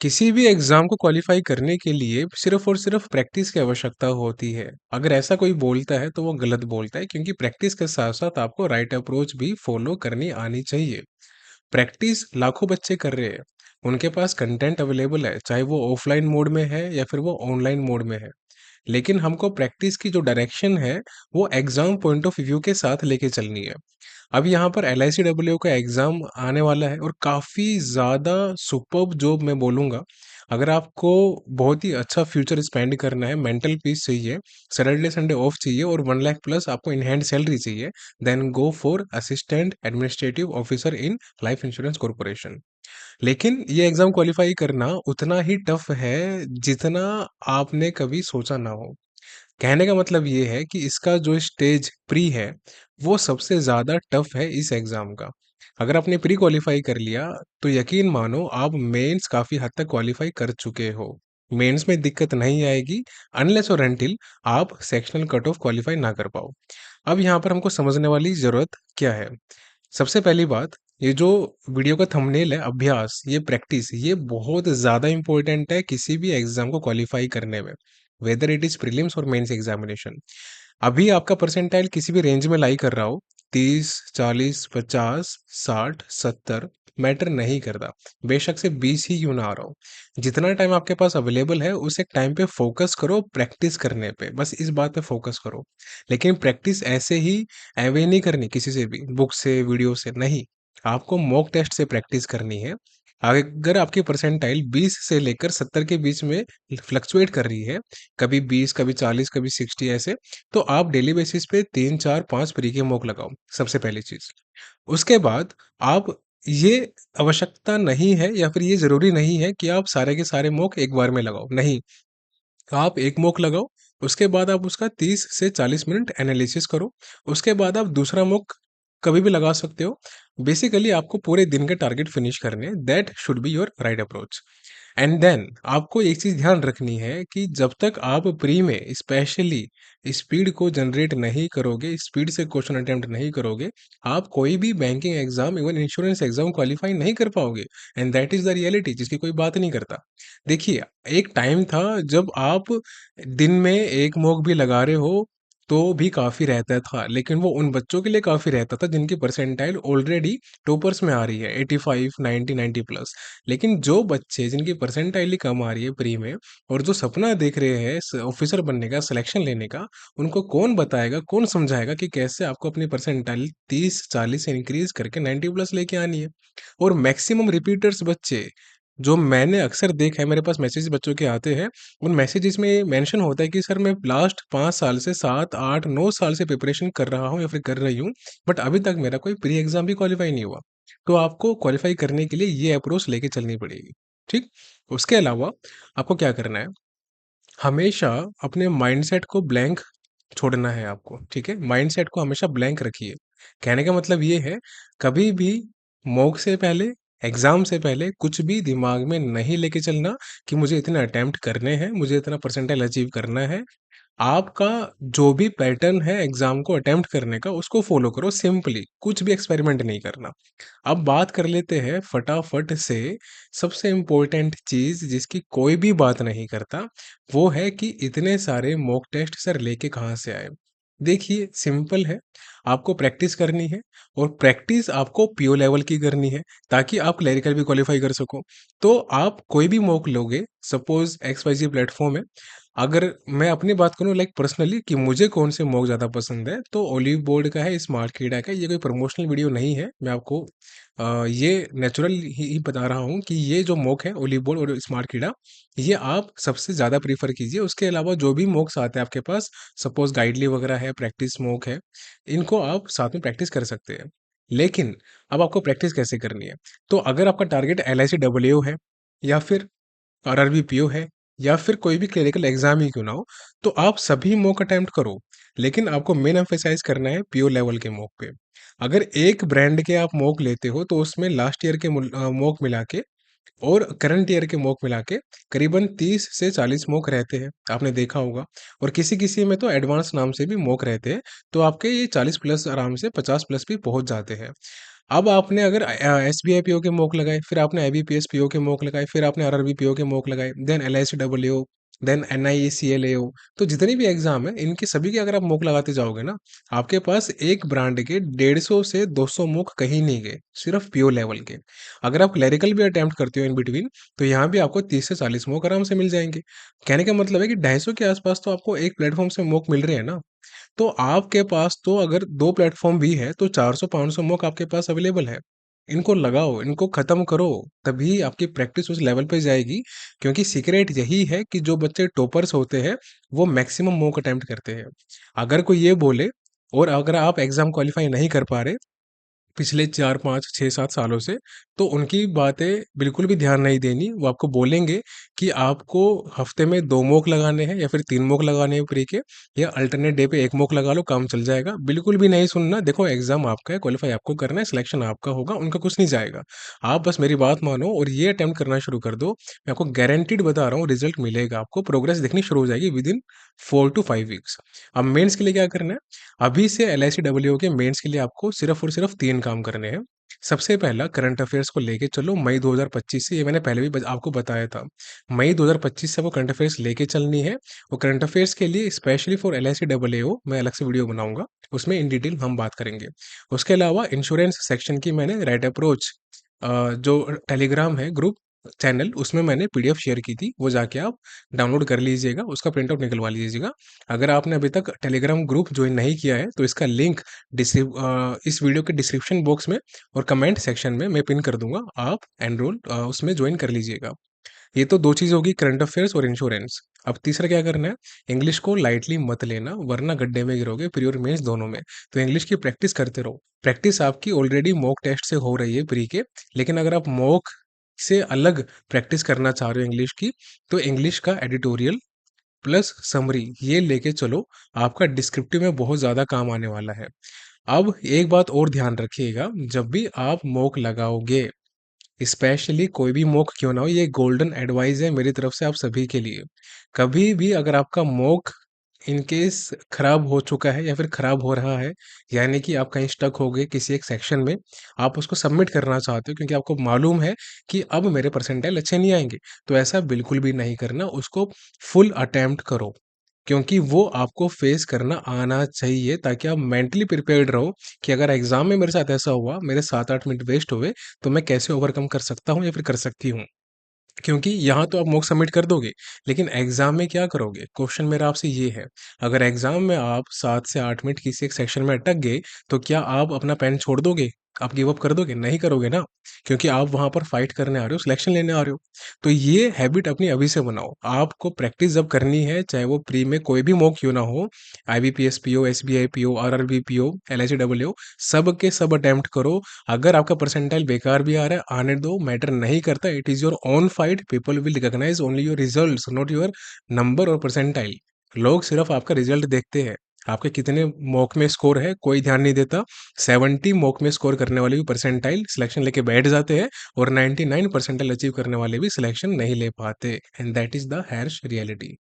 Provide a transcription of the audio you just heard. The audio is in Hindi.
किसी भी एग्जाम को क्वालिफाई करने के लिए सिर्फ और सिर्फ प्रैक्टिस की आवश्यकता होती है। अगर ऐसा कोई बोलता है तो वो गलत बोलता है, क्योंकि प्रैक्टिस के साथ साथ आपको राइट अप्रोच भी फॉलो करनी आनी चाहिए। प्रैक्टिस लाखों बच्चे कर रहे हैं, उनके पास कंटेंट अवेलेबल है, चाहे वो ऑफलाइन मोड में है या फिर वो ऑनलाइन मोड में है। लेकिन हमको प्रैक्टिस की जो डायरेक्शन है वो एग्जाम पॉइंट ऑफ व्यू के साथ लेके चलनी है। अब यहाँ पर LICW का एग्ज़ाम आने वाला है और काफ़ी ज़्यादा सुपर्ब जॉब मैं बोलूँगा। अगर आपको बहुत ही अच्छा फ्यूचर स्पेंड करना है, मेंटल पीस चाहिए, सैटरडे संडे ऑफ चाहिए और 1 लाख प्लस आपको इन हैंड सैलरी चाहिए, then go for assistant administrative officer in life insurance corporation. लेकिन ये एग्ज़ाम क्वालिफाई करना उतना ही टफ है जितना आपने कभी सोचा ना हो। कहने का मतलब ये है कि इसका जो स्टेज प्री है, वो सबसे ज़्यादा टफ है इस एग्ज़ाम का। अगर आपने प्री क्वालीफाई कर लिया, तो यकीन मानो आप मेंस काफ़ी हद तक क्वालीफाई कर चुके हो। मेंस में दिक्कत नहीं आएगी अनलेस और अनटिल आप सेक्शनल कट ऑफ क्वालीफाई ना कर पाओ। अब यहाँ पर हमको समझने वाली ज़रूरत क्या है? सबसे पहली बात, ये जो वीडियो का थंबनेल है अभ्यास, ये प्रैक्टिस, ये बहुत ज़्यादा इम्पोर्टेंट है किसी भी एग्ज़ाम को क्वालीफाई करने में, वेदर इट इज़ प्रीलिम्स और मेंस एग्ज़ामिनेशन। अभी आपका परसेंटाइल किसी भी रेंज में लाई कर रहा हो, 30, 40, 50, 60, 70 मैटर नहीं करता। बेशक से 20 ही क्यों ना आ रहा हो। जितना टाइम आपके पास अवेलेबल है, उस एक टाइम पे फ़ोकस करो प्रैक्टिस करने पे, बस इस बात पे फ़ोकस करो। लेकिन प्रैक्टिस ऐसे ही एवे नहीं करनी किसी से भी, बुक से, वीडियो से, नहीं। आपको मॉक टेस्ट से प्रैक्टिस करनी है। अगर आपकी परसेंटाइल 20 से लेकर 70 के बीच में फ्लक्चुएट कर रही है, कभी 20, कभी 40, कभी 60 ऐसे, तो आप डेली बेसिस पे 3, 4, 5 प्री के मॉक लगाओ, सबसे पहली चीज़। उसके बाद आप ये आवश्यकता नहीं है या फिर ये ज़रूरी नहीं है कि आप सारे के सारे मॉक एक बार में लगाओ, नहीं। आप एक मॉक लगाओ, उसके बाद आप उसका 30 से 40 मिनट एनालिसिस करो, उसके बाद आप दूसरा मॉक कभी भी लगा सकते हो। बेसिकली आपको पूरे दिन के टारगेट फिनिश करने हैं, that should be your right approach. And then आपको एक चीज़ ध्यान रखनी है कि जब तक आप प्री में स्पेशली स्पीड को जनरेट नहीं करोगे, स्पीड से क्वेश्चन अटेम्प्ट नहीं करोगे, आप कोई भी banking exam, even insurance exam qualify नहीं कर पाओगे। And that is the reality जिसकी कोई बात नहीं करता। देखिए, एक टाइम था जब आप दिन में 1 मॉक भी लगा रहे हो, तो भी काफ़ी रहता था, लेकिन वो उन बच्चों के लिए काफ़ी रहता था जिनकी परसेंटाइल ऑलरेडी टॉपर्स में आ रही है, 85, 90, 90 प्लस। लेकिन जो बच्चे जिनकी परसेंटाइल ही कम आ रही है प्री में और जो सपना देख रहे हैं ऑफिसर बनने का, सिलेक्शन लेने का, उनको कौन बताएगा, कौन समझाएगा कि कैसे आपको अपनी परसेंटाइल 30-40 से इंक्रीज करके 90 प्लस लेके आनी है। और मैक्सिमम रिपीटर्स बच्चे जो मैंने अक्सर देखा है, मेरे पास मैसेज बच्चों के आते हैं, उन मैसेजेस में मेंशन होता है कि सर मैं लास्ट 5 साल से 7, 8, 9 साल से प्रिपरेशन कर रहा हूँ या फिर कर रही हूँ, बट अभी तक मेरा कोई प्री एग्जाम भी क्वालिफाई नहीं हुआ। तो आपको क्वालिफाई करने के लिए ये अप्रोच लेके चलनी पड़ेगी, ठीक? उसके अलावा आपको क्या करना है, हमेशा अपने माइंडसेट को ब्लैंक छोड़ना है आपको, ठीक है? माइंडसेट को हमेशा ब्लैंक रखिए। कहने का मतलब ये है, कभी भी मॉक से पहले, एग्ज़ाम से पहले कुछ भी दिमाग में नहीं लेके चलना कि मुझे इतने अटेम्प्ट करने हैं, मुझे इतना परसेंटाइल अचीव करना है। आपका जो भी पैटर्न है एग्ज़ाम को अटेम्प्ट करने का, उसको फ़ॉलो करो सिंपली, कुछ भी एक्सपेरिमेंट नहीं करना। अब बात कर लेते हैं फटाफट से सबसे इम्पोर्टेंट चीज़ जिसकी कोई भी बात नहीं करता, वो है कि इतने सारे मॉक टेस्ट सर लेके कहाँ से आए? देखिए सिंपल है, आपको प्रैक्टिस करनी है और प्रैक्टिस आपको पीओ लेवल की करनी है ताकि आप क्लरिकल भी क्वालीफाई कर सको। तो आप कोई भी मॉक लोगे, सपोज़ XYZ प्लेटफ़ॉर्म है, अगर मैं अपनी बात करूँ लाइक पर्सनली कि मुझे कौन से मॉक ज़्यादा पसंद है, तो ओलिव बोर्ड का है, स्मार्ट कीड़ा का है। ये कोई प्रमोशनल वीडियो नहीं है, मैं आपको ये नेचुरल ही बता रहा हूँ कि ये जो मॉक है ओलिव बोर्ड और स्मार्ट कीड़ा, ये आप सबसे ज़्यादा प्रेफ़र कीजिए। उसके अलावा जो भी मॉक्स आते हैं आपके पास, सपोज़ गाइडली वगैरह है, प्रैक्टिस मॉक है, इनको आप साथ में प्रैक्टिस कर सकते हैं। लेकिन अब आपको प्रैक्टिस कैसे करनी है? तो अगर आपका टारगेट LICW है या फिर RRBPO है या फिर कोई भी क्लरिकल एग्जाम ही क्यों ना हो, तो आप सभी मॉक अटेम्प्ट करो, लेकिन आपको मेन एम्फेसाइज करना है पीओ लेवल के मॉक पे। अगर एक ब्रांड के आप मॉक लेते हो तो उसमें लास्ट ईयर के मॉक मिला के और करंट ईयर के मॉक मिला के करीबन 30 से 40 मॉक रहते हैं, आपने देखा होगा। और किसी किसी में तो एडवांस नाम से भी मॉक रहते हैं, तो आपके ये 40 प्लस आराम से 50 प्लस भी पहुंच जाते हैं। अब आपने अगर एसबीआई पीओ के मॉक लगाए, फिर आपने आईबीपीएस पीओ के मॉक लगाए, फिर आपने आरआरबी पीओ के मॉक लगाए, देन एलआईसी देन एनआईसीएलएओ, तो जितने भी एग्जाम है इनके सभी के अगर आप मॉक लगाते जाओगे ना, आपके पास एक ब्रांड के 150 से 200 मॉक कहीं नहीं गए, सिर्फ पीओ लेवल के। अगर आप क्लरिकल भी अटेम्प्ट करते हो इन बिटवीन, तो यहाँ भी आपको 30 से 40 मॉक आराम से मिल जाएंगे। कहने का मतलब है कि 250 के आसपास तो आपको एक प्लेटफॉर्म से मॉक मिल रहे हैं ना। तो आपके पास तो अगर 2 प्लेटफ़ॉर्म भी है, तो 400-500 मॉक आपके पास अवेलेबल है। इनको लगाओ, इनको ख़त्म करो, तभी आपकी प्रैक्टिस उस लेवल पे जाएगी। क्योंकि सीक्रेट यही है कि जो बच्चे टॉपर्स होते हैं, वो मैक्सिमम मॉक अटेम्प्ट करते हैं। अगर कोई ये बोले और अगर आप एग्ज़ाम क्वालीफाई नहीं कर पा रहे, पिछले 4, 5, 6, 7 सालों से, तो उनकी बातें बिल्कुल भी ध्यान नहीं देनी। वो आपको बोलेंगे कि आपको हफ्ते में 2 मॉक लगाने हैं या फिर 3 मॉक लगाने हैं प्री के, या अल्टरनेट डे पे 1 मॉक लगा लो, काम चल जाएगा। बिल्कुल भी नहीं सुनना। देखो एग्ज़ाम आपका है, क्वालीफाई आपको करना है, सिलेक्शन आपका होगा, उनका कुछ नहीं जाएगा। आप बस मेरी बात मानो और ये अटेम्प्ट करना शुरू कर दो। मैं आपको गारंटीड बता रहा हूँ, रिज़ल्ट मिलेगा आपको, प्रोग्रेस दिखनी शुरू हो जाएगी विदिन 4 टू 5 वीक्स। अब मेंस के लिए क्या करना है? अभी से एलआईसी के मेंस के लिए आपको सिर्फ और सिर्फ 3 काम करने हैं। सबसे पहला, करंट अफेयर्स को लेके चलो मई 2025 से, ये मैंने पहले भी आपको बताया था। मई 2025 से वो करंट अफेयर्स लेके चलनी है। वो करंट अफेयर्स के लिए स्पेशली फॉर एलआईसी मैं अलग से वीडियो बनाऊंगा, उसमें इन डिटेल हम बात करेंगे। उसके अलावा इंश्योरेंस सेक्शन की मैंने राइट अप्रोच जो टेलीग्राम है ग्रुप चैनल, उसमें मैंने पीडीएफ शेयर की थी, वो जाके आप डाउनलोड कर लीजिएगा, उसका प्रिंट आउट निकलवा लीजिएगा। अगर आपने अभी तक टेलीग्राम ग्रुप ज्वाइन नहीं किया है, तो इसका लिंक इस वीडियो के डिस्क्रिप्शन बॉक्स में और कमेंट सेक्शन में मैं पिन कर दूंगा, आप एनरोल उसमें ज्वाइन कर लीजिएगा। ये तो 2 चीज़ होगी, करंट अफेयर्स और इंश्योरेंस। अब तीसरा क्या करना है? इंग्लिश को लाइटली मत लेना, वरना गड्ढे में गिरोगे प्री और मेंस दोनों में। तो इंग्लिश की प्रैक्टिस करते रहो। प्रैक्टिस आपकी ऑलरेडी मॉक टेस्ट से हो रही है प्री के, लेकिन अगर आप मॉक से अलग प्रैक्टिस करना चाह रहे हो इंग्लिश की, तो इंग्लिश का एडिटोरियल प्लस समरी ये लेके चलो, आपका डिस्क्रिप्टिव में बहुत ज़्यादा काम आने वाला है। अब एक बात और ध्यान रखिएगा, जब भी आप मॉक लगाओगे, स्पेशली कोई भी मॉक क्यों ना हो, ये गोल्डन एडवाइस है मेरी तरफ से आप सभी के लिए। कभी भी अगर आपका मॉक इन केस खराब हो चुका है या फिर खराब हो रहा है, यानी कि आप कहीं स्टक हो गए किसी एक सेक्शन में, आप उसको सबमिट करना चाहते हो क्योंकि आपको मालूम है कि अब मेरे परसेंटाइल अच्छे नहीं आएंगे, तो ऐसा बिल्कुल भी नहीं करना। उसको फुल अटेम्प्ट करो, क्योंकि वो आपको फेस करना आना चाहिए, ताकि आप मेंटली प्रिपेयर्ड रहो कि अगर एग्जाम में मेरे साथ ऐसा हुआ, मेरे 7-8 मिनट वेस्ट हुए, तो मैं कैसे ओवरकम कर सकता हूँ या फिर कर सकती हूँ। क्योंकि यहाँ तो आप मॉक सबमिट कर दोगे, लेकिन एग्जाम में क्या करोगे? क्वेश्चन मेरा आपसे ये है, अगर एग्जाम में आप 7 से 8 मिनट किसी एक सेक्शन में अटक गए, तो क्या आप अपना पेन छोड़ दोगे? आप गिव अप कर दोगे? नहीं करोगे ना, क्योंकि आप वहाँ पर फाइट करने आ रहे हो, सिलेक्शन लेने आ रहे हो। तो ये हैबिट अपनी अभी से बनाओ। आपको प्रैक्टिस जब करनी है, चाहे वो प्री में कोई भी मॉक क्यों ना हो, IBPS PO, SBI PO, RRB PO, LIC सब के सब अटेम्प्ट करो। अगर आपका परसेंटाइल बेकार भी आ रहा है, आने दो, मैटर नहीं करता। It is your own fight, people will recognise only your results, not your number और परसेंटाइल। लोग सिर्फ आपका रिजल्ट देखते हैं, आपके कितने मॉक में स्कोर है कोई ध्यान नहीं देता। 70 मॉक में स्कोर करने वाले भी परसेंटाइल सिलेक्शन लेके बैठ जाते हैं, और 99 परसेंटाइल अचीव करने वाले भी सिलेक्शन नहीं ले पाते, and that is the harsh reality.